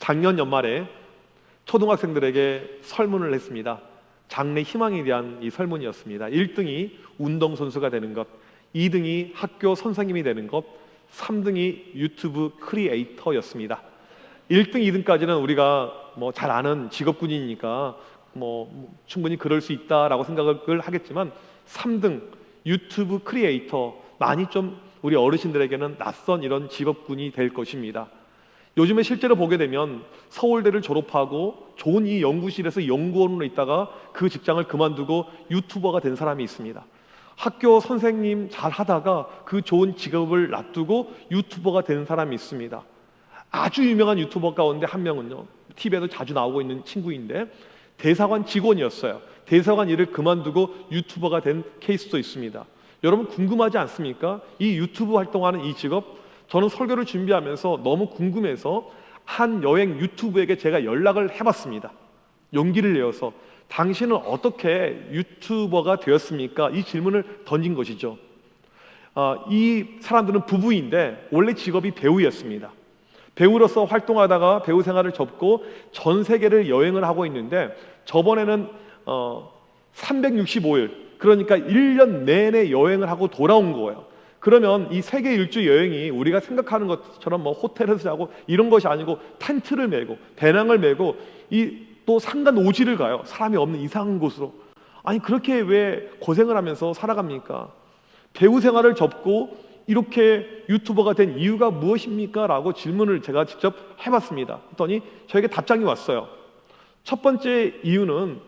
작년 연말에 초등학생들에게 설문을 했습니다. 장래 희망에 대한 이 설문이었습니다. 1등이 운동선수가 되는 것, 2등이 학교 선생님이 되는 것, 3등이 유튜브 크리에이터였습니다. 1등, 2등까지는 우리가 잘 아는 직업군이니까 충분히 그럴 수 있다라고 생각을 하겠지만 3등 유튜브 크리에이터, 많이 좀 우리 어르신들에게는 낯선 이런 직업군이 될 것입니다. 요즘에 실제로 보게 되면 서울대를 졸업하고 좋은 이 연구실에서 연구원으로 있다가 그 직장을 그만두고 유튜버가 된 사람이 있습니다. 학교 선생님 잘 하다가 그 좋은 직업을 놔두고 유튜버가 된 사람이 있습니다. 아주 유명한 유튜버 가운데 한 명은요, TV에도 자주 나오고 있는 친구인데 대사관 직원이었어요. 대사관 일을 그만두고 유튜버가 된 케이스도 있습니다. 여러분 궁금하지 않습니까? 이 유튜브 활동하는 이 직업, 저는 설교를 준비하면서 너무 궁금해서 한 여행 유튜브에게 제가 연락을 해봤습니다. 용기를 내어서 당신은 어떻게 유튜버가 되었습니까? 이 질문을 던진 것이죠. 이 사람들은 부부인데 원래 직업이 배우였습니다. 배우로서 활동하다가 배우 생활을 접고 전 세계를 여행을 하고 있는데 저번에는 365일, 그러니까 1년 내내 여행을 하고 돌아온 거예요. 그러면 이 세계 일주 여행이 우리가 생각하는 것처럼 호텔에서 자고 이런 것이 아니고 텐트를 메고 배낭을 메고 또 산간 오지를 가요. 사람이 없는 이상한 곳으로. 아니 그렇게 왜 고생을 하면서 살아갑니까? 배우 생활을 접고 이렇게 유튜버가 된 이유가 무엇입니까? 라고 질문을 제가 직접 해봤습니다. 그랬더니 저에게 답장이 왔어요. 첫 번째 이유는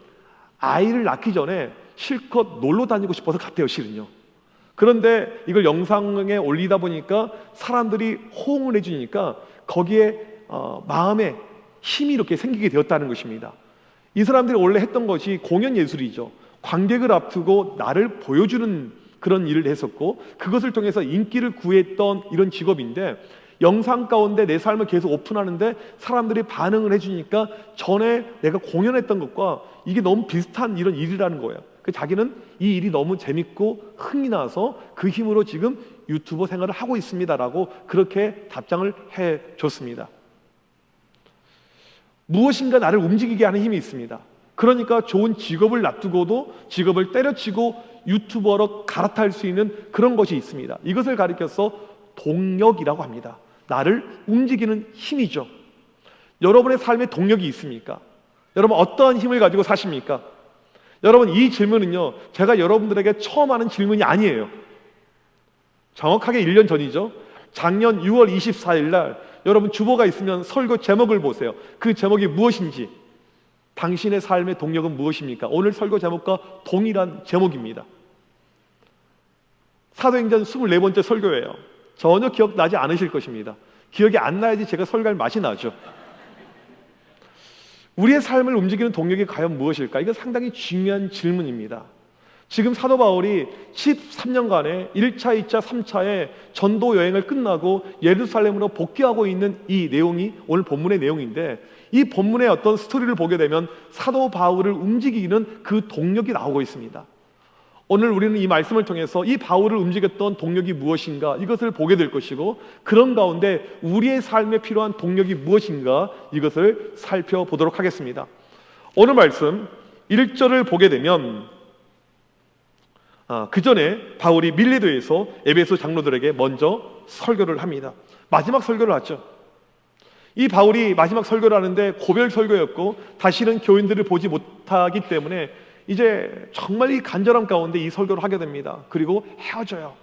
아이를 낳기 전에 실컷 놀러 다니고 싶어서 갔대요, 실은요. 그런데 이걸 영상에 올리다 보니까 사람들이 호응을 해주니까 거기에 마음에 힘이 이렇게 생기게 되었다는 것입니다. 이 사람들이 원래 했던 것이 공연 예술이죠. 관객을 앞두고 나를 보여주는 그런 일을 했었고 그것을 통해서 인기를 구했던 이런 직업인데 영상 가운데 내 삶을 계속 오픈하는데 사람들이 반응을 해주니까 전에 내가 공연했던 것과 이게 너무 비슷한 이런 일이라는 거예요. 자기는 이 일이 너무 재밌고 흥이 나서 그 힘으로 지금 유튜버 생활을 하고 있습니다라고 그렇게 답장을 해줬습니다. 무엇인가 나를 움직이게 하는 힘이 있습니다. 그러니까 좋은 직업을 놔두고도 직업을 때려치고 유튜버로 갈아탈 수 있는 그런 것이 있습니다. 이것을 가리켜서 동력이라고 합니다. 나를 움직이는 힘이죠. 여러분의 삶에 동력이 있습니까? 여러분 어떠한 힘을 가지고 사십니까? 여러분 이 질문은요, 제가 여러분들에게 처음 하는 질문이 아니에요. 정확하게 1년 전이죠. 작년 6월 24일 날 여러분 주보가 있으면 설교 제목을 보세요. 그 제목이 무엇인지, 당신의 삶의 동력은 무엇입니까? 오늘 설교 제목과 동일한 제목입니다. 사도행전 24번째 설교예요. 전혀 기억나지 않으실 것입니다. 기억이 안 나야지 제가 설교할 맛이 나죠. 우리의 삶을 움직이는 동력이 과연 무엇일까? 이건 상당히 중요한 질문입니다. 지금 사도 바울이 13년간의 1차, 2차, 3차의 전도 여행을 끝나고 예루살렘으로 복귀하고 있는 이 내용이 오늘 본문의 내용인데 이 본문의 어떤 스토리를 보게 되면 사도 바울을 움직이는 그 동력이 나오고 있습니다. 오늘 우리는 이 말씀을 통해서 이 바울을 움직였던 동력이 무엇인가 이것을 보게 될 것이고 그런 가운데 우리의 삶에 필요한 동력이 무엇인가 이것을 살펴보도록 하겠습니다. 오늘 말씀 1절을 보게 되면 그 전에 바울이 밀레도에서 에베소 장로들에게 먼저 설교를 합니다. 마지막 설교를 하죠. 이 바울이 마지막 설교를 하는데 고별 설교였고 다시는 교인들을 보지 못하기 때문에 이제 정말 이 간절함 가운데 이 설교를 하게 됩니다. 그리고 헤어져요.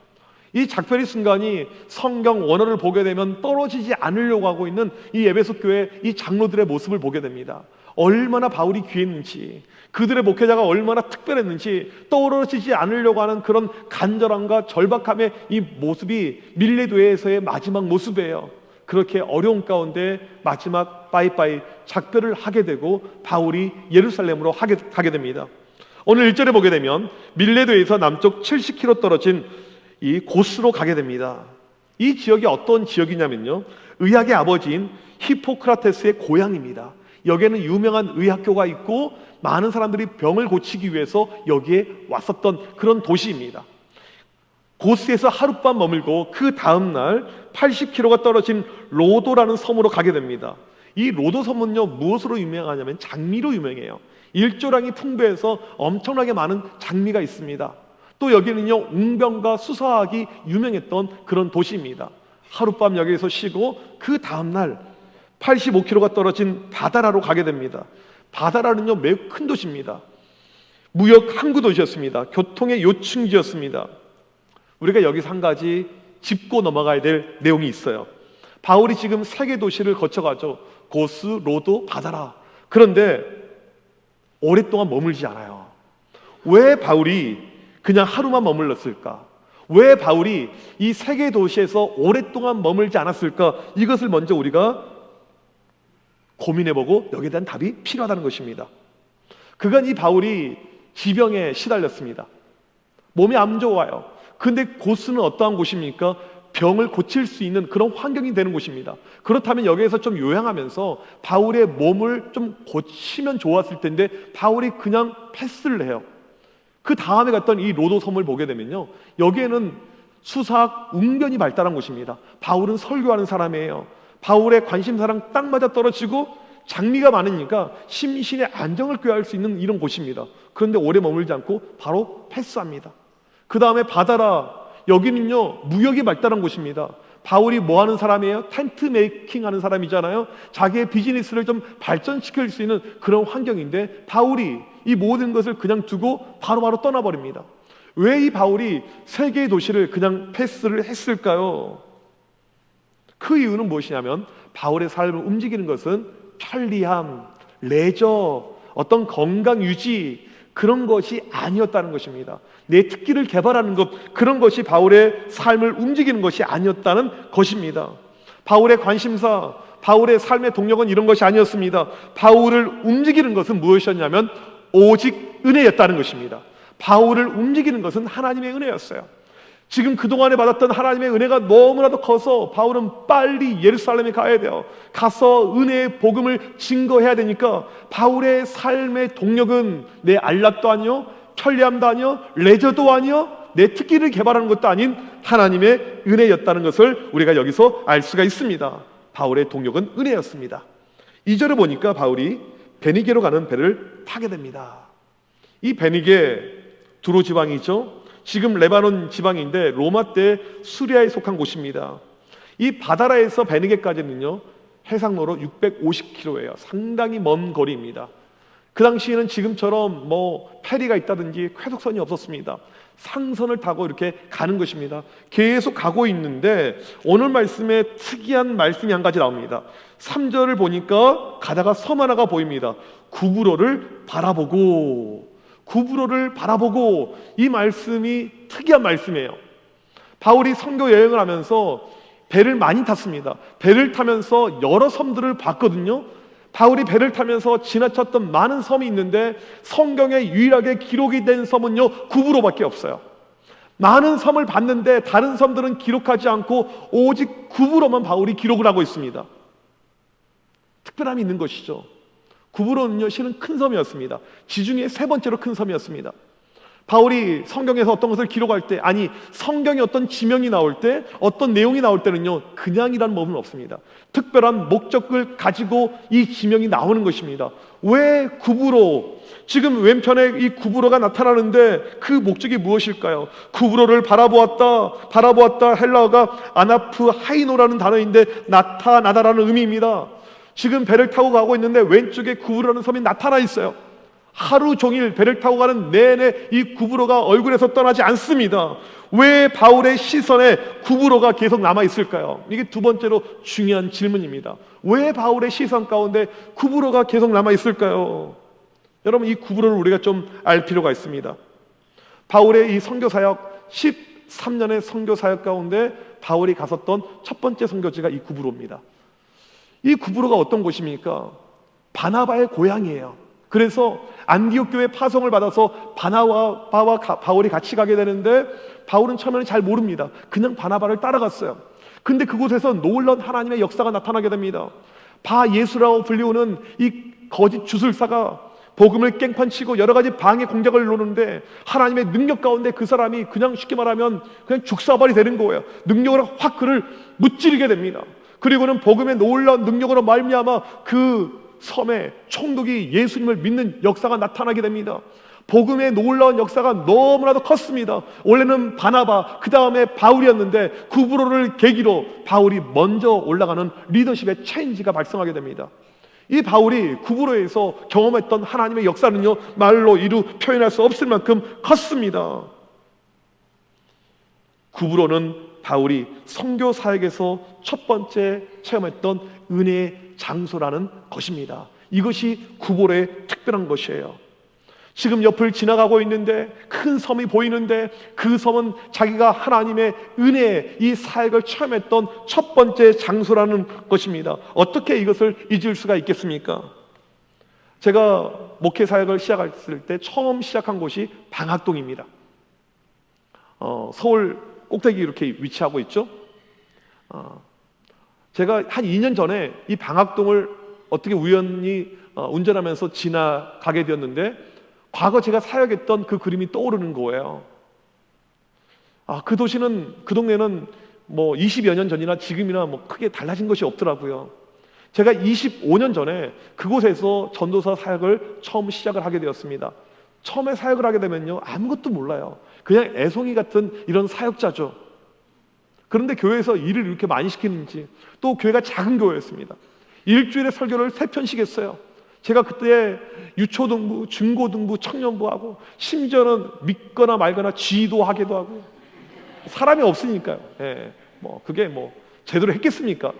이 작별의 순간이 성경 원어를 보게 되면 떨어지지 않으려고 하고 있는 이 에베소 교회 이 장로들의 모습을 보게 됩니다. 얼마나 바울이 귀했는지, 그들의 목회자가 얼마나 특별했는지 떨어지지 않으려고 하는 그런 간절함과 절박함의 이 모습이 밀레도에서의 마지막 모습이에요. 그렇게 어려운 가운데 마지막 빠이빠이 작별을 하게 되고 바울이 예루살렘으로 가게 됩니다. 오늘 1절에 보게 되면 밀레도에서 남쪽 70km 떨어진 이 고스로 가게 됩니다. 이 지역이 어떤 지역이냐면요, 의학의 아버지인 히포크라테스의 고향입니다. 여기에는 유명한 의학교가 있고 많은 사람들이 병을 고치기 위해서 여기에 왔었던 그런 도시입니다. 고스에서 하룻밤 머물고 그 다음날 80km가 떨어진 로도라는 섬으로 가게 됩니다. 이 로도 섬은요 무엇으로 유명하냐면 장미로 유명해요. 일조량이 풍부해서 엄청나게 많은 장미가 있습니다. 또 여기는요 웅변과 수사학이 유명했던 그런 도시입니다. 하룻밤 여기에서 쉬고 그 다음날 85km가 떨어진 바다라로 가게 됩니다. 바다라는요 매우 큰 도시입니다. 무역 항구 도시였습니다. 교통의 요충지였습니다. 우리가 여기서 한 가지 짚고 넘어가야 될 내용이 있어요. 바울이 지금 세 개 도시를 거쳐가죠. 고스, 로도, 바다라. 그런데 오랫동안 머물지 않아요. 왜 바울이 그냥 하루만 머물렀을까? 왜 바울이 이 세 개 도시에서 오랫동안 머물지 않았을까? 이것을 먼저 우리가 고민해보고 여기에 대한 답이 필요하다는 것입니다. 그간 이 바울이 지병에 시달렸습니다. 몸이 안 좋아요. 근데 고스는 어떠한 곳입니까? 병을 고칠 수 있는 그런 환경이 되는 곳입니다. 그렇다면 여기에서 좀 요양하면서 바울의 몸을 좀 고치면 좋았을 텐데 바울이 그냥 패스를 해요. 그 다음에 갔던 이 로도 섬을 보게 되면요, 여기에는 수사학 웅변이 발달한 곳입니다. 바울은 설교하는 사람이에요. 바울의 관심사랑 딱 맞아 떨어지고 장미가 많으니까 심신의 안정을 꾀할 수 있는 이런 곳입니다. 그런데 오래 머물지 않고 바로 패스합니다. 그 다음에 바다라, 여기는요 무역이 발달한 곳입니다. 바울이 뭐 하는 사람이에요? 텐트 메이킹 하는 사람이잖아요. 자기의 비즈니스를 좀 발전시킬 수 있는 그런 환경인데 바울이 이 모든 것을 그냥 두고 바로바로 떠나버립니다. 왜 이 바울이 세 개의 도시를 그냥 패스를 했을까요? 그 이유는 무엇이냐면 바울의 삶을 움직이는 것은 편리함, 레저, 어떤 건강 유지, 그런 것이 아니었다는 것입니다. 내 특기를 개발하는 것, 그런 것이 바울의 삶을 움직이는 것이 아니었다는 것입니다. 바울의 관심사, 바울의 삶의 동력은 이런 것이 아니었습니다. 바울을 움직이는 것은 무엇이었냐면 오직 은혜였다는 것입니다. 바울을 움직이는 것은 하나님의 은혜였어요. 지금 그동안에 받았던 하나님의 은혜가 너무나도 커서 바울은 빨리 예루살렘에 가야 돼요. 가서 은혜의 복음을 증거해야 되니까 바울의 삶의 동력은 내 안락도 아니요, 편리함도 아니요, 레저도 아니요, 내 특기를 개발하는 것도 아닌 하나님의 은혜였다는 것을 우리가 여기서 알 수가 있습니다. 바울의 동력은 은혜였습니다. 2절을 보니까 바울이 베니게로 가는 배를 타게 됩니다. 이 베니게 두로 지방이죠. 지금 레바논 지방인데 로마 때 수리아에 속한 곳입니다. 이 바다라에서 베니게까지는요 해상로로 650km예요. 상당히 먼 거리입니다. 그 당시에는 지금처럼 뭐 페리가 있다든지 쾌속선이 없었습니다. 상선을 타고 이렇게 가는 것입니다. 계속 가고 있는데 오늘 말씀에 특이한 말씀이 한 가지 나옵니다. 3절을 보니까 가다가 섬 하나가 보입니다. 구브로를 바라보고, 구브로를 바라보고, 이 말씀이 특이한 말씀이에요. 바울이 선교 여행을 하면서 배를 많이 탔습니다. 배를 타면서 여러 섬들을 봤거든요. 바울이 배를 타면서 지나쳤던 많은 섬이 있는데 성경에 유일하게 기록이 된 섬은요 구브로밖에 없어요. 많은 섬을 봤는데 다른 섬들은 기록하지 않고 오직 구브로만 바울이 기록을 하고 있습니다. 특별함이 있는 것이죠. 구브로는요 실은 큰 섬이었습니다. 지중해 세 번째로 큰 섬이었습니다. 바울이 성경에서 어떤 것을 기록할 때, 아니 성경에 어떤 지명이 나올 때, 어떤 내용이 나올 때는요 그냥이란 법은 없습니다. 특별한 목적을 가지고 이 지명이 나오는 것입니다. 왜 구브로, 지금 왼편에 이 구브로가 나타나는데 그 목적이 무엇일까요? 구브로를 바라보았다 헬라어가 아나프 하이노라는 단어인데 나타나다라는 의미입니다. 지금 배를 타고 가고 있는데 왼쪽에 구브로라는 섬이 나타나 있어요. 하루 종일 배를 타고 가는 내내 이 구브로가 얼굴에서 떠나지 않습니다. 왜 바울의 시선에 구브로가 계속 남아있을까요? 이게 두 번째로 중요한 질문입니다. 왜 바울의 시선 가운데 구브로가 계속 남아있을까요? 여러분, 이 구브로를 우리가 좀 알 필요가 있습니다. 바울의 이 선교사역 13년의 선교사역 가운데 바울이 갔었던 첫 번째 선교지가 이 구브로입니다. 이 구브로가 어떤 곳입니까? 바나바의 고향이에요. 그래서 안디옥 교회 파송을 받아서 바나바와 바울이 같이 가게 되는데 바울은 처음에는 잘 모릅니다. 그냥 바나바를 따라갔어요. 근데 그곳에서 놀라운 하나님의 역사가 나타나게 됩니다. 바 예수라고 불리우는 이 거짓 주술사가 복음을 깽판치고 여러 가지 방해 공작을 노는데 하나님의 능력 가운데 그 사람이 그냥 쉽게 말하면 그냥 죽사발이 되는 거예요. 능력으로 확 그를 무찌르게 됩니다. 그리고는 복음의 놀라운 능력으로 말미암아 그 섬에 총독이 예수님을 믿는 역사가 나타나게 됩니다. 복음의 놀라운 역사가 너무나도 컸습니다. 원래는 바나바, 그 다음에 바울이었는데 구브로를 계기로 바울이 먼저 올라가는 리더십의 체인지가 발생하게 됩니다. 이 바울이 구브로에서 경험했던 하나님의 역사는요, 말로 이루 표현할 수 없을 만큼 컸습니다. 구브로는 바울이 선교 사역에서 첫 번째 체험했던 은혜의 장소라는 것입니다. 이것이 구브로의 특별한 것이에요. 지금 옆을 지나가고 있는데 큰 섬이 보이는데 그 섬은 자기가 하나님의 은혜의 이 사역을 체험했던 첫 번째 장소라는 것입니다. 어떻게 이것을 잊을 수가 있겠습니까? 제가 목회 사역을 시작했을 때 처음 시작한 곳이 방학동입니다. 서울 꼭대기 이렇게 위치하고 있죠. 제가 한 2년 전에 이 방학동을 어떻게 우연히 운전하면서 지나가게 되었는데 과거 제가 사역했던 그 그림이 떠오르는 거예요. 그 도시는, 그 동네는 뭐 20여 년 전이나 지금이나 뭐 크게 달라진 것이 없더라고요. 제가 25년 전에 그곳에서 전도사 사역을 처음 시작을 하게 되었습니다. 처음에 사역을 하게 되면요, 아무것도 몰라요. 그냥 애송이 같은 이런 사역자죠. 그런데 교회에서 일을 이렇게 많이 시키는지, 또 교회가 작은 교회였습니다. 일주일에 설교를 3편씩 했어요. 제가 그때 유초등부, 중고등부, 청년부하고 심지어는 믿거나 말거나 지도하기도 하고, 사람이 없으니까요. 뭐 그게 뭐 제대로 했겠습니까?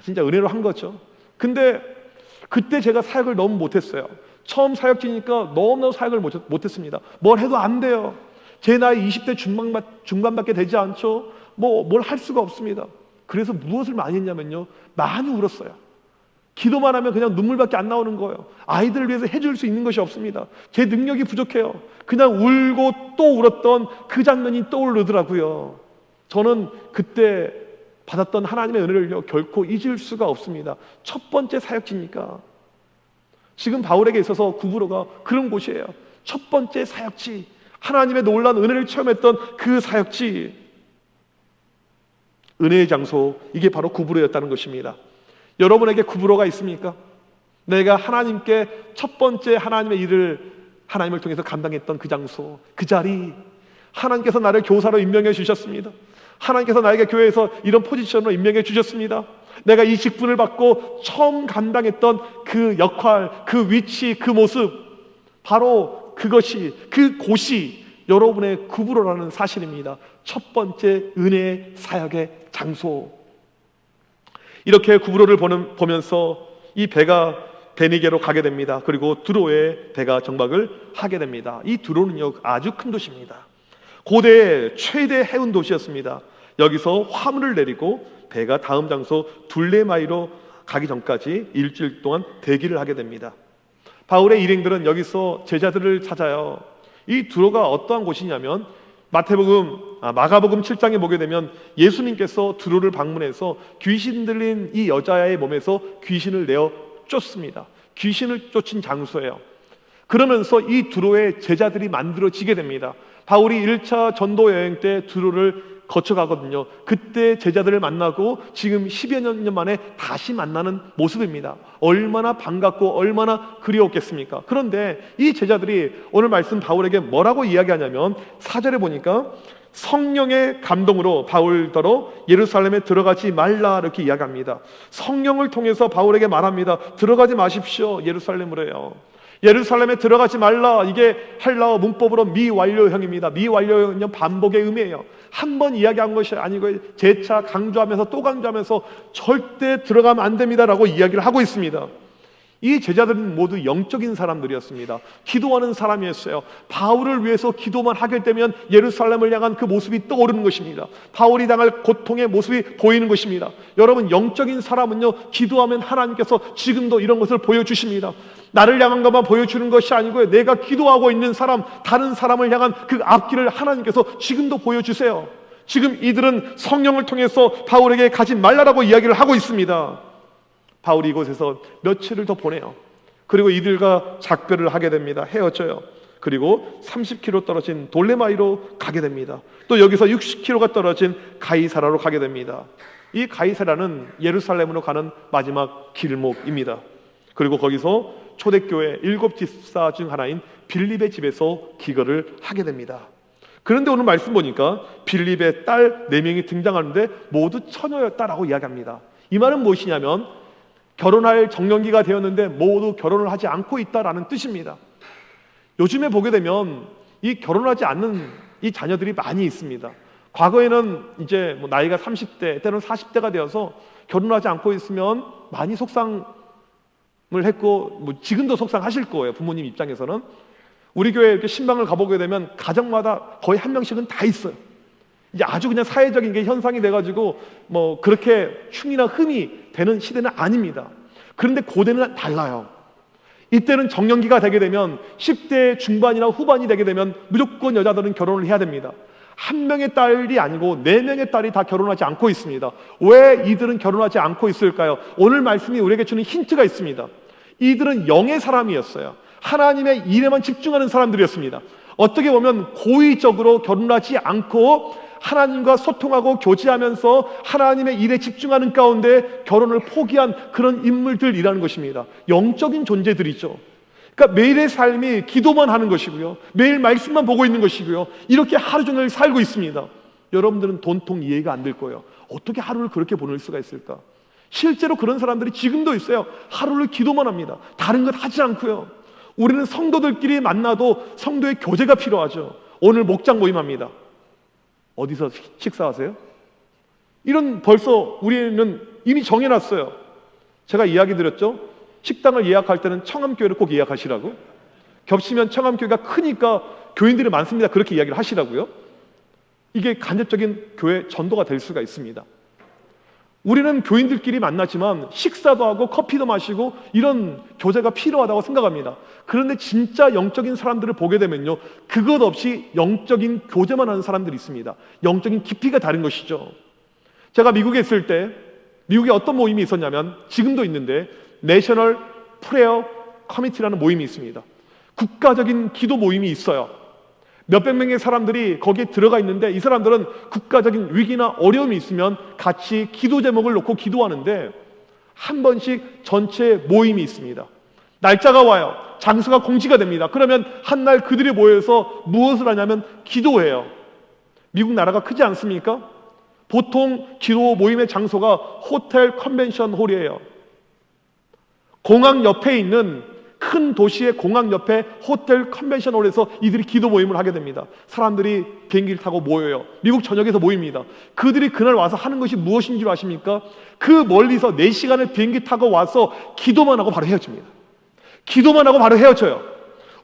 진짜 은혜로 한 거죠. 근데 그때 제가 사역을 너무 못했어요. 처음 사역지니까 너무나도 사역을 못했습니다. 뭘 해도 안 돼요. 제 나이 20대 중반밖에 되지 않죠. 뭘 할 수가 없습니다. 그래서 무엇을 많이 했냐면요, 많이 울었어요. 기도만 하면 그냥 눈물밖에 안 나오는 거예요. 아이들을 위해서 해줄 수 있는 것이 없습니다. 제 능력이 부족해요. 그냥 울고 또 울었던 그 장면이 떠오르더라고요. 저는 그때 받았던 하나님의 은혜를 결코 잊을 수가 없습니다. 첫 번째 사역지니까. 지금 바울에게 있어서 구브로가 그런 곳이에요. 첫 번째 사역지, 하나님의 놀라운 은혜를 체험했던 그 사역지, 은혜의 장소, 이게 바로 구브로였다는 것입니다. 여러분에게 구브로가 있습니까? 내가 하나님께 첫 번째 하나님의 일을 하나님을 통해서 감당했던 그 장소, 그 자리, 하나님께서 나를 교사로 임명해 주셨습니다. 하나님께서 나에게 교회에서 이런 포지션으로 임명해 주셨습니다. 내가 이 직분을 받고 처음 감당했던 그 역할, 그 위치, 그 모습, 바로 그것이, 그 곳이 여러분의 구브로라는 사실입니다. 첫 번째 은혜의 사역의 장소. 이렇게 구브로를 보면서 이 배가 베니게로 가게 됩니다. 그리고 두로에 배가 정박을 하게 됩니다. 이 두로는요, 아주 큰 도시입니다. 고대의 최대 해운 도시였습니다. 여기서 화물을 내리고 배가 다음 장소 둘레마이로 가기 전까지 일주일 동안 대기를 하게 됩니다. 바울의 일행들은 여기서 제자들을 찾아요. 이 두로가 어떠한 곳이냐면 마가복음 7장에 보게 되면 예수님께서 두로를 방문해서 귀신 들린 이 여자의 몸에서 귀신을 내어 쫓습니다. 귀신을 쫓은 장소예요. 그러면서 이 두로의 제자들이 만들어지게 됩니다. 바울이 1차 전도 여행 때 두로를 거쳐가거든요. 그때 제자들을 만나고 지금 10여 년 만에 다시 만나는 모습입니다. 얼마나 반갑고 얼마나 그리웠겠습니까? 그런데 이 제자들이 오늘 말씀 바울에게 뭐라고 이야기하냐면 4절에 보니까 성령의 감동으로 바울더러 예루살렘에 들어가지 말라 이렇게 이야기합니다. 성령을 통해서 바울에게 말합니다. 들어가지 마십시오. 예루살렘으로요. 예루살렘에 들어가지 말라. 이게 헬라어 문법으로 미완료형입니다. 미완료형은 반복의 의미예요. 한 번 이야기한 것이 아니고 재차 강조하면서 또 강조하면서 절대 들어가면 안 됩니다라고 이야기를 하고 있습니다. 이 제자들은 모두 영적인 사람들이었습니다. 기도하는 사람이었어요. 바울을 위해서 기도만 하게 되면 예루살렘을 향한 그 모습이 떠오르는 것입니다. 바울이 당할 고통의 모습이 보이는 것입니다. 여러분, 영적인 사람은요, 기도하면 하나님께서 지금도 이런 것을 보여주십니다. 나를 향한 것만 보여주는 것이 아니고요, 내가 기도하고 있는 사람, 다른 사람을 향한 그 앞길을 하나님께서 지금도 보여주세요. 지금 이들은 성령을 통해서 바울에게 가지 말라라고 이야기를 하고 있습니다. 바울이 이곳에서 며칠을 더 보내요. 그리고 이들과 작별을 하게 됩니다. 헤어져요. 그리고 30km 떨어진 돌레마이로 가게 됩니다. 또 여기서 60km가 떨어진 가이사라로 가게 됩니다. 이 가이사라는 예루살렘으로 가는 마지막 길목입니다. 그리고 거기서 초대교회 7집사 중 하나인 빌립의 집에서 기거를 하게 됩니다. 그런데 오늘 말씀 보니까 빌립의 딸 4명이 등장하는데 모두 처녀였다라고 이야기합니다. 이 말은 무엇이냐면 결혼할 정년기가 되었는데 모두 결혼을 하지 않고 있다라는 뜻입니다. 요즘에 보게 되면 이 결혼하지 않는 이 자녀들이 많이 있습니다. 과거에는 이제 나이가 30대 때로는 40대가 되어서 결혼하지 않고 있으면 많이 속상을 했고 지금도 속상하실 거예요. 부모님 입장에서는. 우리 교회 이렇게 신방을 가보게 되면 가정마다 거의 한 명씩은 다 있어요. 이제 아주 그냥 사회적인 게 현상이 돼가지고 그렇게 흉이나 흠이 되는 시대는 아닙니다. 그런데 고대는 달라요. 이때는 정년기가 되게 되면 10대 중반이나 후반이 되게 되면 무조건 여자들은 결혼을 해야 됩니다. 한 명의 딸이 아니고 4명의 딸이 다 결혼하지 않고 있습니다. 왜 이들은 결혼하지 않고 있을까요? 오늘 말씀이 우리에게 주는 힌트가 있습니다. 이들은 영의 사람이었어요. 하나님의 일에만 집중하는 사람들이었습니다. 어떻게 보면 고의적으로 결혼하지 않고 하나님과 소통하고 교제하면서 하나님의 일에 집중하는 가운데 결혼을 포기한 그런 인물들이라는 것입니다. 영적인 존재들이죠. 그러니까 매일의 삶이 기도만 하는 것이고요, 매일 말씀만 보고 있는 것이고요, 이렇게 하루 종일 살고 있습니다. 여러분들은 도통 이해가 안 될 거예요. 어떻게 하루를 그렇게 보낼 수가 있을까? 실제로 그런 사람들이 지금도 있어요. 하루를 기도만 합니다. 다른 것 하지 않고요. 우리는 성도들끼리 만나도 성도의 교제가 필요하죠. 오늘 목장 모임합니다. 어디서 식사하세요? 이런 벌써 우리는 이미 정해놨어요. 제가 이야기 드렸죠. 식당을 예약할 때는 청암교회를 꼭 예약하시라고. 겹치면 청암교회가 크니까 교인들이 많습니다. 그렇게 이야기를 하시라고요. 이게 간접적인 교회 전도가 될 수가 있습니다. 우리는 교인들끼리 만나지만 식사도 하고 커피도 마시고 이런 교제가 필요하다고 생각합니다. 그런데 진짜 영적인 사람들을 보게 되면요, 그것 없이 영적인 교제만 하는 사람들이 있습니다. 영적인 깊이가 다른 것이죠. 제가 미국에 있을 때 미국에 어떤 모임이 있었냐면, 지금도 있는데 내셔널 프레어 커미티라는 모임이 있습니다. 국가적인 기도 모임이 있어요. 몇백 명의 사람들이 거기에 들어가 있는데, 이 사람들은 국가적인 위기나 어려움이 있으면 같이 기도 제목을 놓고 기도하는데, 한 번씩 전체 모임이 있습니다. 날짜가 와요. 장소가 공지가 됩니다. 그러면 한 날 그들이 모여서 무엇을 하냐면 기도해요. 미국 나라가 크지 않습니까? 보통 기도 모임의 장소가 호텔 컨벤션 홀이에요. 공항 옆에 있는 큰 도시의 공항 옆에 호텔 컨벤션 홀에서 이들이 기도 모임을 하게 됩니다. 사람들이 비행기를 타고 모여요. 미국 전역에서 모입니다. 그들이 그날 와서 하는 것이 무엇인 줄 아십니까? 그 멀리서 4시간을 비행기 타고 와서 기도만 하고 바로 헤어집니다. 기도만 하고 바로 헤어져요.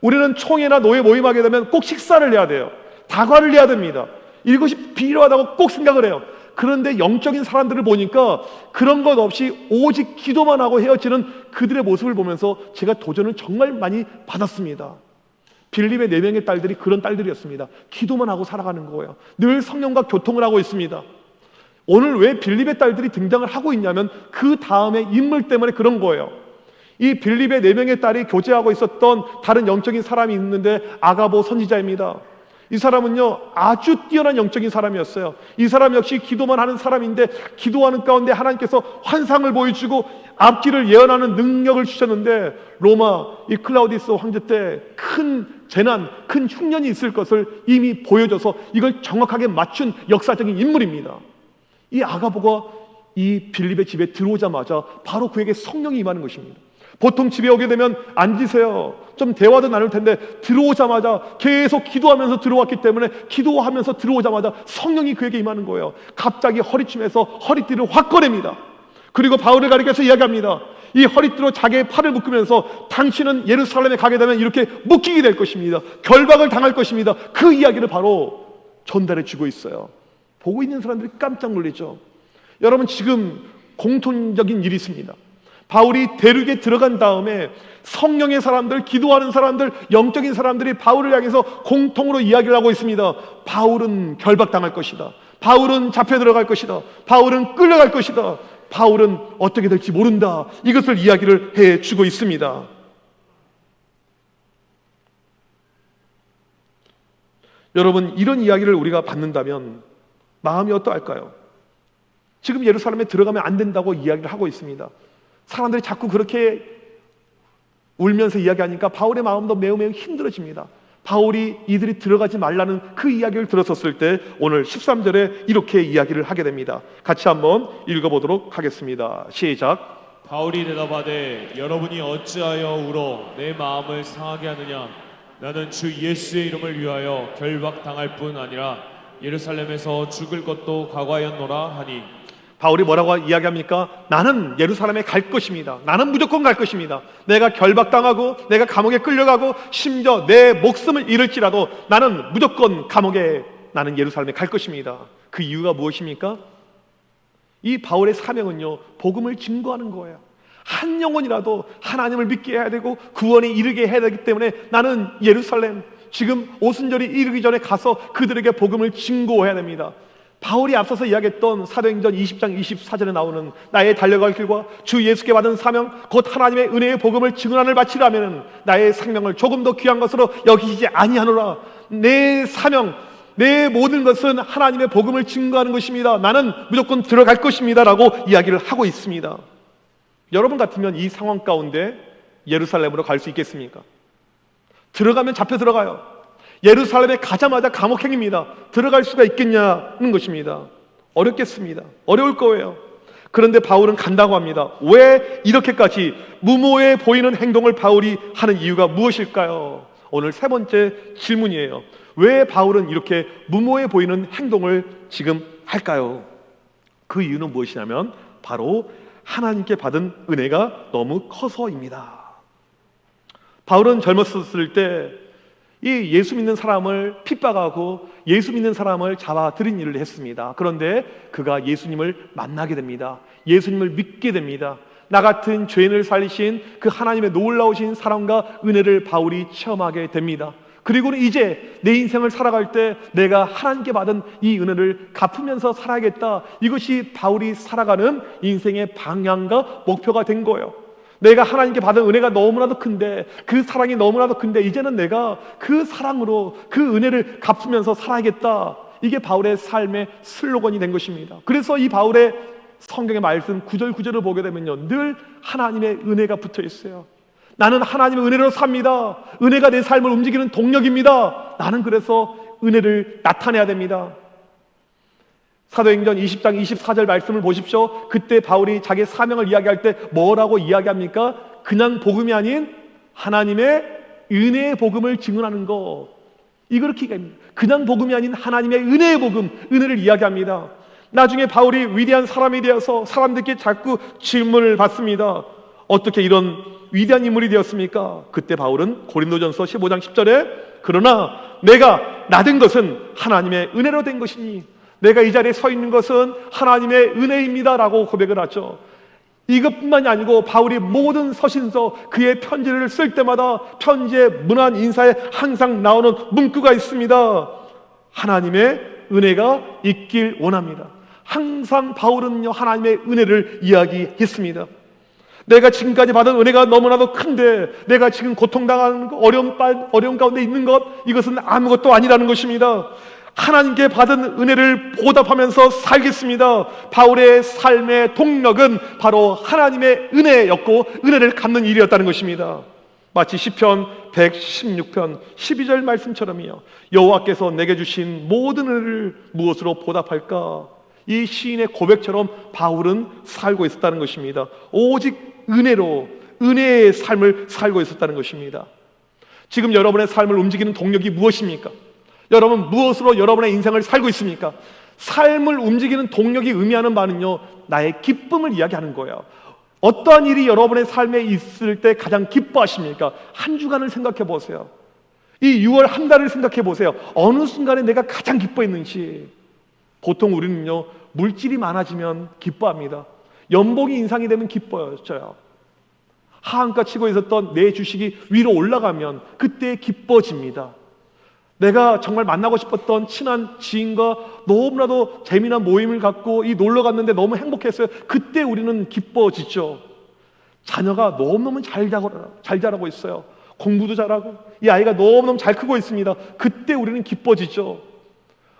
우리는 총회나 노예 모임하게 되면 꼭 식사를 해야 돼요. 다과를 해야 됩니다. 이것이 필요하다고 꼭 생각을 해요. 그런데 영적인 사람들을 보니까 그런 것 없이 오직 기도만 하고 헤어지는 그들의 모습을 보면서 제가 도전을 정말 많이 받았습니다. 빌립의 4명의 딸들이 그런 딸들이었습니다. 기도만 하고 살아가는 거예요. 늘 성령과 교통을 하고 있습니다. 오늘 왜 빌립의 딸들이 등장을 하고 있냐면 그 다음에 인물 때문에 그런 거예요. 이 빌립의 4명의 딸이 교제하고 있었던 다른 영적인 사람이 있는데 아가보 선지자입니다. 이 사람은요, 아주 뛰어난 영적인 사람이었어요. 이 사람 역시 기도만 하는 사람인데, 기도하는 가운데 하나님께서 환상을 보여주고 앞길을 예언하는 능력을 주셨는데, 로마 이 클라우디스 황제 때 큰 재난, 큰 흉년이 있을 것을 이미 보여줘서 이걸 정확하게 맞춘 역사적인 인물입니다. 이 아가보가 이 빌립의 집에 들어오자마자 바로 그에게 성령이 임하는 것입니다. 보통 집에 오게 되면 앉으세요, 좀 대화도 나눌 텐데, 들어오자마자 계속 기도하면서 들어왔기 때문에 기도하면서 들어오자마자 성령이 그에게 임하는 거예요. 갑자기 허리춤에서 허리띠를 확 꺼냅니다. 그리고 바울을 가리켜서 이야기합니다. 이 허리띠로 자기의 팔을 묶으면서 당신은 예루살렘에 가게 되면 이렇게 묶이게 될 것입니다. 결박을 당할 것입니다. 그 이야기를 바로 전달해 주고 있어요. 보고 있는 사람들이 깜짝 놀라죠. 여러분, 지금 공통적인 일이 있습니다. 바울이 대륙에 들어간 다음에 성령의 사람들, 기도하는 사람들, 영적인 사람들이 바울을 향해서 공통으로 이야기를 하고 있습니다. 바울은 결박당할 것이다. 바울은 잡혀 들어갈 것이다. 바울은 끌려갈 것이다. 바울은 어떻게 될지 모른다. 이것을 이야기를 해주고 있습니다. 여러분, 이런 이야기를 우리가 받는다면 마음이 어떠할까요? 지금 예루살렘에 들어가면 안 된다고 이야기를 하고 있습니다. 사람들이 자꾸 그렇게 울면서 이야기하니까 바울의 마음도 매우 힘들어집니다. 바울이 이들이 들어가지 말라는 그 이야기를 들었었을 때 오늘 13절에 이렇게 이야기를 하게 됩니다. 같이 한번 읽어보도록 하겠습니다. 시작. 바울이 대답하되 여러분이 어찌하여 울어 내 마음을 상하게 하느냐. 나는 주 예수의 이름을 위하여 결박당할 뿐 아니라 예루살렘에서 죽을 것도 각오하였노라 하니. 바울이 뭐라고 이야기합니까? 나는 예루살렘에 갈 것입니다. 나는 무조건 갈 것입니다. 내가 결박당하고 내가 감옥에 끌려가고 심지어 내 목숨을 잃을지라도 나는 무조건 감옥에, 나는 예루살렘에 갈 것입니다. 그 이유가 무엇입니까? 이 바울의 사명은요, 복음을 증거하는 거예요. 한 영혼이라도 하나님을 믿게 해야 되고 구원에 이르게 해야 되기 때문에 나는 예루살렘, 지금 오순절이 이르기 전에 가서 그들에게 복음을 증거해야 됩니다. 바울이 앞서서 이야기했던 사도행전 20장 24절에 나오는 나의 달려갈 길과 주 예수께 받은 사명 곧 하나님의 은혜의 복음을 증언하는 바치라면 나의 생명을 조금 더 귀한 것으로 여기지 아니하노라. 내 사명, 내 모든 것은 하나님의 복음을 증거하는 것입니다. 나는 무조건 들어갈 것입니다 라고 이야기를 하고 있습니다. 여러분 같으면 이 상황 가운데 예루살렘으로 갈 수 있겠습니까? 들어가면 잡혀 들어가요. 예루살렘에 가자마자 감옥행입니다. 들어갈 수가 있겠냐는 것입니다. 어렵겠습니다. 어려울 거예요. 그런데 바울은 간다고 합니다. 왜 이렇게까지 무모해 보이는 행동을 바울이 하는 이유가 무엇일까요? 오늘 세 번째 질문이에요. 왜 바울은 이렇게 무모해 보이는 행동을 지금 할까요? 그 이유는 무엇이냐면 바로 하나님께 받은 은혜가 너무 커서입니다. 바울은 젊었을 때 이 예수 믿는 사람을 핍박하고 예수 믿는 사람을 잡아들인 일을 했습니다. 그런데 그가 예수님을 만나게 됩니다. 예수님을 믿게 됩니다. 나 같은 죄인을 살리신 그 하나님의 놀라우신 사랑과 은혜를 바울이 체험하게 됩니다. 그리고는 이제 내 인생을 살아갈 때 내가 하나님께 받은 이 은혜를 갚으면서 살아야겠다. 이것이 바울이 살아가는 인생의 방향과 목표가 된 거예요. 내가 하나님께 받은 은혜가 너무나도 큰데, 그 사랑이 너무나도 큰데 이제는 내가 그 사랑으로 그 은혜를 갚으면서 살아야겠다. 이게 바울의 삶의 슬로건이 된 것입니다. 그래서 이 바울의 성경의 말씀 9절 9절을 보게 되면요, 늘 하나님의 은혜가 붙어 있어요. 나는 하나님의 은혜로 삽니다. 은혜가 내 삶을 움직이는 동력입니다. 나는 그래서 은혜를 나타내야 됩니다. 사도행전 20장 24절 말씀을 보십시오. 그때 바울이 자기의 사명을 이야기할 때 뭐라고 이야기합니까? 그냥 복음이 아닌 하나님의 은혜의 복음을 증언하는 것, 이렇게 얘기합니다. 그냥 복음이 아닌 하나님의 은혜의 복음, 은혜를 이야기합니다. 나중에 바울이 위대한 사람이 되어서 사람들께 자꾸 질문을 받습니다. 어떻게 이런 위대한 인물이 되었습니까? 그때 바울은 고린도전서 15장 10절에 그러나 내가 나된 것은 하나님의 은혜로 된 것이니 내가 이 자리에 서 있는 것은 하나님의 은혜입니다 라고 고백을 하죠. 이것뿐만이 아니고 바울이 모든 서신서, 그의 편지를 쓸 때마다 편지의 문안 인사에 항상 나오는 문구가 있습니다. 하나님의 은혜가 있길 원합니다. 항상 바울은요, 하나님의 은혜를 이야기했습니다. 내가 지금까지 받은 은혜가 너무나도 큰데 내가 지금 고통당하는 것, 어려운 가운데 있는 것, 이것은 아무것도 아니라는 것입니다. 하나님께 받은 은혜를 보답하면서 살겠습니다. 바울의 삶의 동력은 바로 하나님의 은혜였고 은혜를 갚는 일이었다는 것입니다. 마치 시편 116편 12절 말씀처럼요, 여호와께서 내게 주신 모든 은혜를 무엇으로 보답할까? 이 시인의 고백처럼 바울은 살고 있었다는 것입니다. 오직 은혜로, 은혜의 삶을 살고 있었다는 것입니다. 지금 여러분의 삶을 움직이는 동력이 무엇입니까? 여러분 무엇으로 여러분의 인생을 살고 있습니까? 삶을 움직이는 동력이 의미하는 바는요, 나의 기쁨을 이야기하는 거예요. 어떠한 일이 여러분의 삶에 있을 때 가장 기뻐하십니까? 한 주간을 생각해 보세요. 이 6월 한 달을 생각해 보세요. 어느 순간에 내가 가장 기뻐했는지. 보통 우리는요, 물질이 많아지면 기뻐합니다. 연봉이 인상이 되면 기뻐져요. 하한가 치고 있었던 내 주식이 위로 올라가면 그때 기뻐집니다. 내가 정말 만나고 싶었던 친한 지인과 너무나도 재미난 모임을 갖고 놀러 갔는데 너무 행복했어요. 그때 우리는 기뻐지죠. 자녀가 너무너무 잘 자라고 있어요. 공부도 잘하고 이 아이가 너무너무 잘 크고 있습니다. 그때 우리는 기뻐지죠.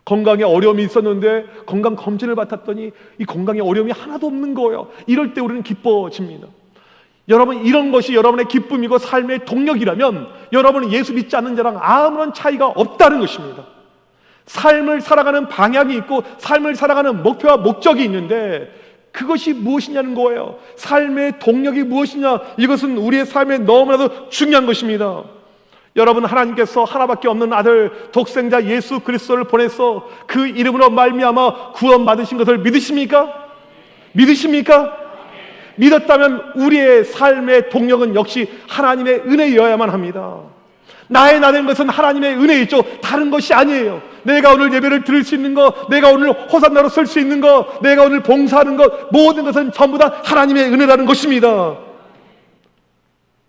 건강에 어려움이 있었는데 건강 검진을 받았더니 이 건강에 어려움이 하나도 없는 거예요. 이럴 때 우리는 기뻐집니다. 여러분, 이런 것이 여러분의 기쁨이고 삶의 동력이라면 여러분은 예수 믿지 않는 자랑 아무런 차이가 없다는 것입니다. 삶을 살아가는 방향이 있고 삶을 살아가는 목표와 목적이 있는데 그것이 무엇이냐는 거예요. 삶의 동력이 무엇이냐, 이것은 우리의 삶에 너무나도 중요한 것입니다. 여러분, 하나님께서 하나밖에 없는 아들 독생자 예수 그리스도를 보내서 그 이름으로 말미암아 구원받으신 것을 믿으십니까? 믿으십니까? 믿었다면 우리의 삶의 동력은 역시 하나님의 은혜여야만 합니다. 나의 나된 것은 하나님의 은혜이죠. 다른 것이 아니에요. 내가 오늘 예배를 드릴 수 있는 것, 내가 오늘 호산나로 설 수 있는 것, 내가 오늘 봉사하는 것, 모든 것은 전부 다 하나님의 은혜라는 것입니다.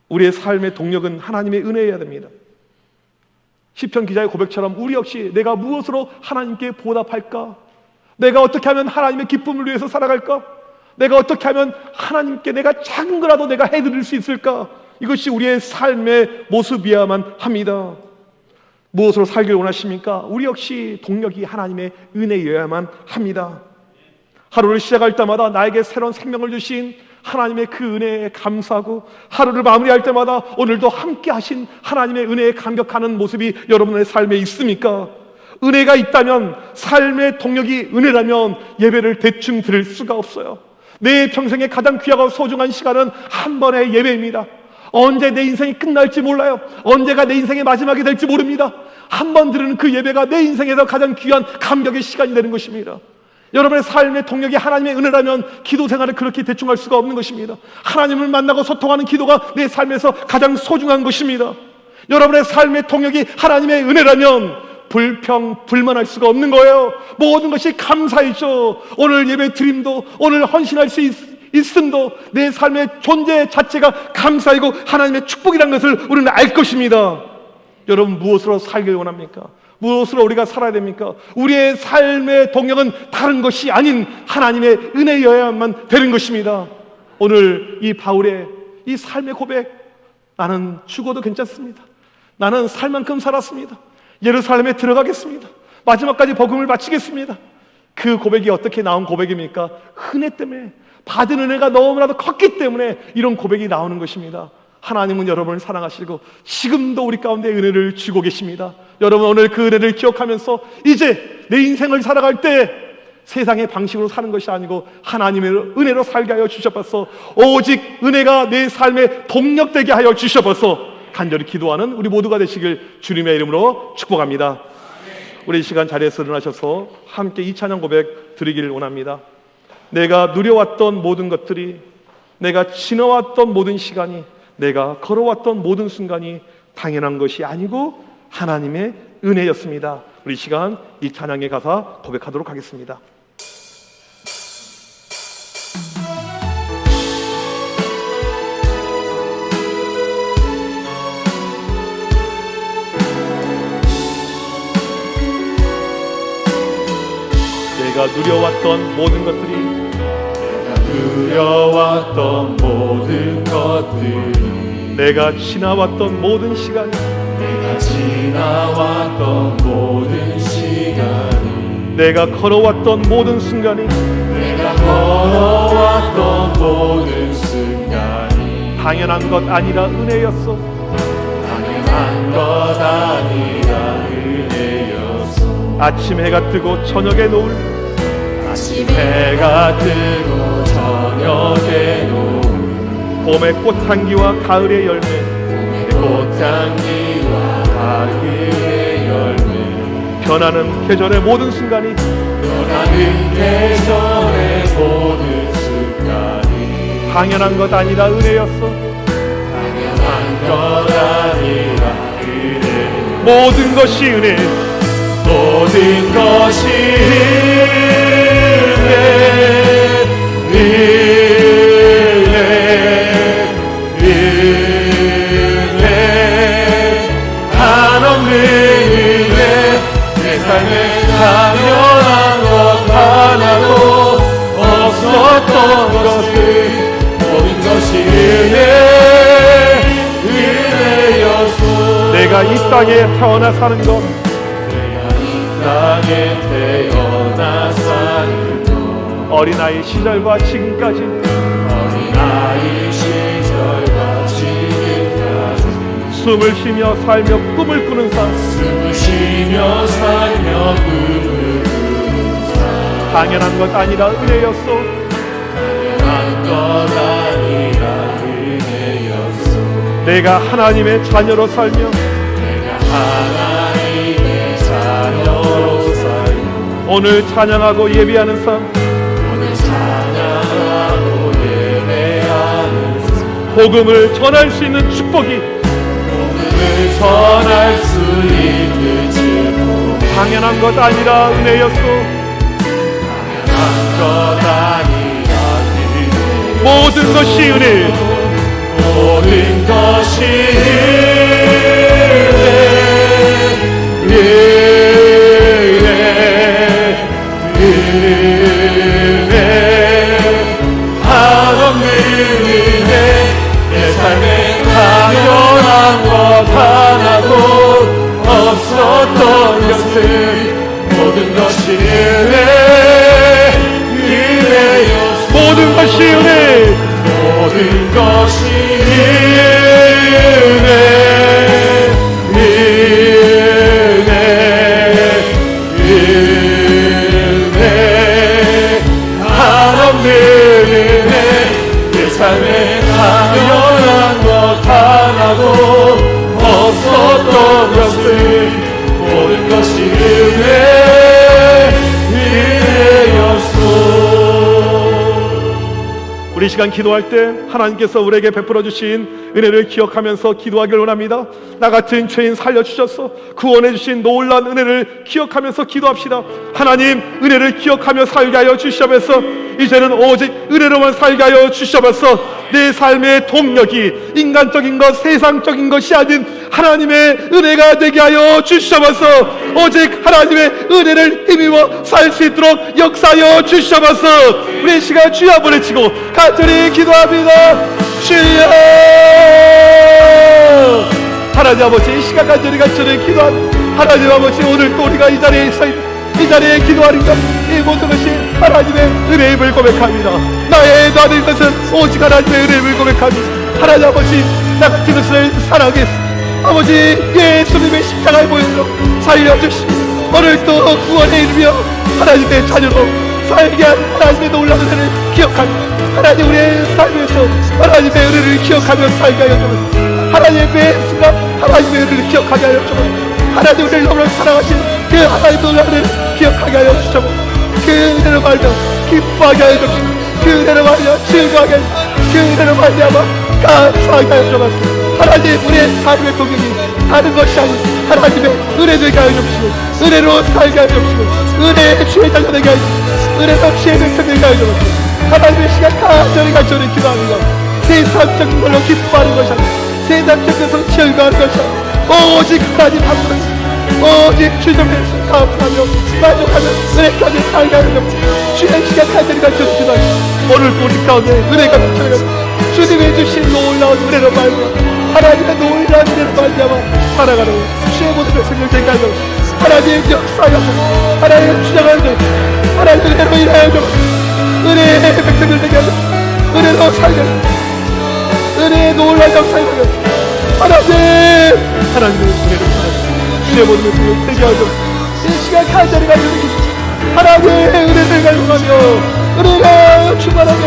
우리의 삶의 동력은 하나님의 은혜여야 됩니다. 시편 기자의 고백처럼 우리 역시 내가 무엇으로 하나님께 보답할까? 내가 어떻게 하면 하나님의 기쁨을 위해서 살아갈까? 내가 어떻게 하면 하나님께 내가 작은 거라도 내가 해드릴 수 있을까? 이것이 우리의 삶의 모습이어야만 합니다. 무엇으로 살길 원하십니까? 우리 역시 동력이 하나님의 은혜여야만 합니다. 하루를 시작할 때마다 나에게 새로운 생명을 주신 하나님의 그 은혜에 감사하고, 하루를 마무리할 때마다 오늘도 함께 하신 하나님의 은혜에 감격하는 모습이 여러분의 삶에 있습니까? 은혜가 있다면, 삶의 동력이 은혜라면 예배를 대충 드릴 수가 없어요. 내 평생에 가장 귀하고 소중한 시간은 한 번의 예배입니다. 언제 내 인생이 끝날지 몰라요. 언제가 내 인생의 마지막이 될지 모릅니다. 한 번 들은 그 예배가 내 인생에서 가장 귀한 감격의 시간이 되는 것입니다. 여러분의 삶의 동력이 하나님의 은혜라면 기도 생활을 그렇게 대충 할 수가 없는 것입니다. 하나님을 만나고 소통하는 기도가 내 삶에서 가장 소중한 것입니다. 여러분의 삶의 동력이 하나님의 은혜라면 불평불만할 수가 없는 거예요. 모든 것이 감사이죠. 오늘 예배 드림도, 오늘 헌신할 수 있음도 내 삶의 존재 자체가 감사이고 하나님의 축복이라는 것을 우리는 알 것입니다. 여러분, 무엇으로 살길 원합니까? 무엇으로 우리가 살아야 됩니까? 우리의 삶의 동력은 다른 것이 아닌 하나님의 은혜여야만 되는 것입니다. 오늘 이 바울의 이 삶의 고백, 나는 죽어도 괜찮습니다. 나는 살 만큼 살았습니다. 예루살렘에 들어가겠습니다. 마지막까지 복음을 바치겠습니다. 그 고백이 어떻게 나온 고백입니까? 은혜 때문에, 받은 은혜가 너무나도 컸기 때문에 이런 고백이 나오는 것입니다. 하나님은 여러분을 사랑하시고 지금도 우리 가운데 은혜를 주고 계십니다. 여러분, 오늘 그 은혜를 기억하면서 이제 내 인생을 살아갈 때 세상의 방식으로 사는 것이 아니고 하나님의 은혜로 살게 하여 주셔서, 오직 은혜가 내 삶에 동력되게 하여 주셔서 간절히 기도하는 우리 모두가 되시길 주님의 이름으로 축복합니다. 우리 이 시간 자리에서 일어나셔서 함께 이 찬양 고백 드리기를 원합니다. 내가 누려왔던 모든 것들이, 내가 지나왔던 모든 시간이, 내가 걸어왔던 모든 순간이 당연한 것이 아니고 하나님의 은혜였습니다. 우리 이 시간 이 찬양의 가사 고백하도록 하겠습니다. 내가 누려왔던 모든 것들이, 누려왔던 모든 것들이, 내가 지나왔던 모든 시간이, 내가 지나왔던 모든 시간이, 내가 걸어왔던 모든 순간이, 내가 걸어왔던 모든 순간이 당연한 것 아니라 은혜였어. 당연한 것 아니라 은혜였어. 아침 해가 뜨고 저녁에 노을, 아침 해가 뜨고 저녁에 노을, 봄의 꽃향기와 가을의 열매, 꽃향기와 가을의 열매, 변하는 계절의 모든 순간이, 변하는 계절의 모든 순간이 당연한 것 아니라 은혜였어. 당연한 것 아니라 은혜. 모든 것이 은혜, 모든 것이 은혜, 은혜, 한없는 은혜. 내 삶에 당연한 것 하나도 없었던 것을, 모든 것이 은혜, 은혜였소. 내가 이 땅에 태어나 사는 것, 땅에 세상에 태어나 살고 어린아이 시절과 지금까지 어린아이 시절과 지금까지 숨을 쉬며 살며 꿈을 꾸는 삶, 숨을 쉬며 살며 꿈을 꾸는 삶 당연한 것 아니라 은혜였소. 당연한 것 아니라 은혜였소. 내가 하나님의 자녀로 살며 내가 하나님의 자녀로 살며 오늘 찬양하고 예배하는 삶, 오늘 찬양하고 예배하는 삶 복음을 전할 수 있는 축복이 복음을 전할 수 있는 축복 당연한 것 아니라 은혜였소. 당연한 것 아니라 은혜 모든 것이 은혜, 모든 것이 은혜 한없는 은혜 내 삶에 당연한 것 하나도 없었던 것을 모든 것이 은혜였소. 모든 것이 은혜, 모든 것이 은혜 한없는 은혜 내 삶에 당연한 것 하나도 없었던 것을 모든 것이 은혜였소. 우리 시간 기도할 때 하나님께서 우리에게 베풀어 주신 은혜를 기억하면서 기도하길 원합니다. 나 같은 죄인 살려주셔서 구원해 주신 놀라운 은혜를 기억하면서 기도합시다. 하나님, 은혜를 기억하며 살게 하여 주시옵소서. 이제는 오직 은혜로만 살게 하여 주시옵소서. 내 삶의 동력이 인간적인 것, 세상적인 것이 아닌 하나님의 은혜가 되게 하여 주시옵소서. 오직 하나님의 은혜를 힘입어 살 수 있도록 역사하여 주시옵소서. 우리 시간 주여 한번 외치고 간절히 기도합니다. 주여, 하나님 아버지, 이 시간 간절히 기도합니다. 하나님 아버지, 오늘 또 우리가 이 자리에 있어 이 자리에 기도하니까 이 모든 것이 하나님의 은혜임을 고백합니다. 나는 것은 오직 하나님의 은혜임을 고백합니다. 하나님 아버지, 나 같은 것을 사랑하겠습니다. 아버지, 예수님의 십자가의 보혈로 살려주시고 오늘 또 구원에 이르며 하나님의 자녀로 살게 한 하나님의 놀라운 은혜를 기억합니다. 하나님, 우리의 삶에서 하나님의 은혜를 기억하며 살게 하여 주옵소서. 하나님의 배수가 하나님의 은혜를 기억하게 하여 주옵소서. 하나님, 우리를 너무나 사랑하신 그 하나님의 놀라운 은혜를 기억하게 하여 주옵소서. 그 은혜로 말며 기뻐하게 하여 주옵소서. 그 은혜로 말며 즐거워하게 하여 주옵소서. 그 은혜로 말미암아 감사하게 하여 주옵소서. 하나님, 우리의 삶의 동력이 다른 것이 아닌 하나님의 은혜 되게 하여 주옵시고 은혜로 살게 하여 주옵시고 은혜의 주의 자녀 되게 하여 주옵시고 은혜로 주의 백성 되게 하여 주옵시고 하나님의 시간 간절히 기도합니다. 세상적인 걸로 기뻐하는 것이 아니라 세상적인 것으로 즐거워하는 것이 아니라 오직 하나님 한 분, 오직 주님께서 감사하며 만족하며 은혜까지 살게 하여 주옵시고 주의 시간 간절히 기도합니다. 오늘 우리 가운데 은혜가 넘쳐나갑니다. 주님이 주신 놀라운 은혜로 말미암아 하나님의 놀라운 은혜로 말미암아 살아가는 주의 모든 백성들 되게 하여 주옵시고 하나님 역사하여 주옵시고 하나님 주장하여 주옵시고 하나님 은혜로 일하여 주옵시고 은혜의 백성들 되게 하여 주옵시고 은혜로 살게 하여 주옵시고 은혜의 놀라운 역사에 살게 하여 주옵시고 하나님의 은혜로 살아주옵시고 주의 모든 백성들 되게 하여 주옵시고 이 시간 간절히 주옵시고 하나님의 은혜를 갈망하며 은혜가 충만하며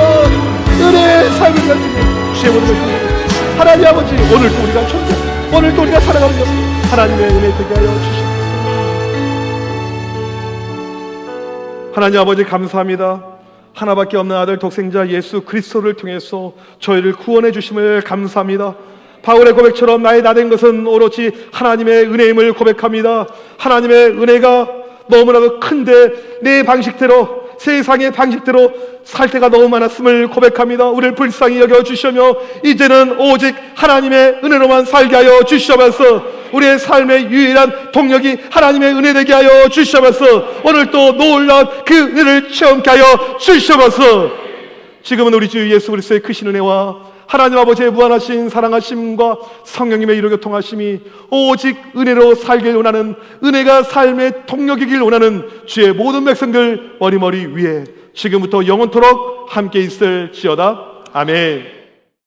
은혜의 삶을 가지고 주의 모든 백성들 하나님 아버지, 오늘도 우리가 존재, 오늘도 우리가 살아가는 것 하나님의 은혜 되게 하여 주시옵소서. 하나님 아버지, 감사합니다. 하나밖에 없는 아들 독생자 예수 그리스도를 통해서 저희를 구원해 주심을 감사합니다. 바울의 고백처럼 나의 나된 것은 오로지 하나님의 은혜임을 고백합니다. 하나님의 은혜가 너무나도 큰데 내 방식대로, 세상의 방식대로 살 때가 너무 많았음을 고백합니다. 우리를 불쌍히 여겨주시며 이제는 오직 하나님의 은혜로만 살게 하여 주시옵소서. 우리의 삶의 유일한 동력이 하나님의 은혜 되게 하여 주시옵소서. 오늘 또 놀라운 그 은혜를 체험케 하여 주시옵소서. 지금은 우리 주 예수 그리스도의 크신 은혜와 하나님 아버지의 무한하신 사랑하심과 성령님의 이루 교통하심이 오직 은혜로 살길 원하는, 은혜가 삶의 동력이길 원하는 주의 모든 백성들 머리머리 위에 지금부터 영원토록 함께 있을지어다. 아멘.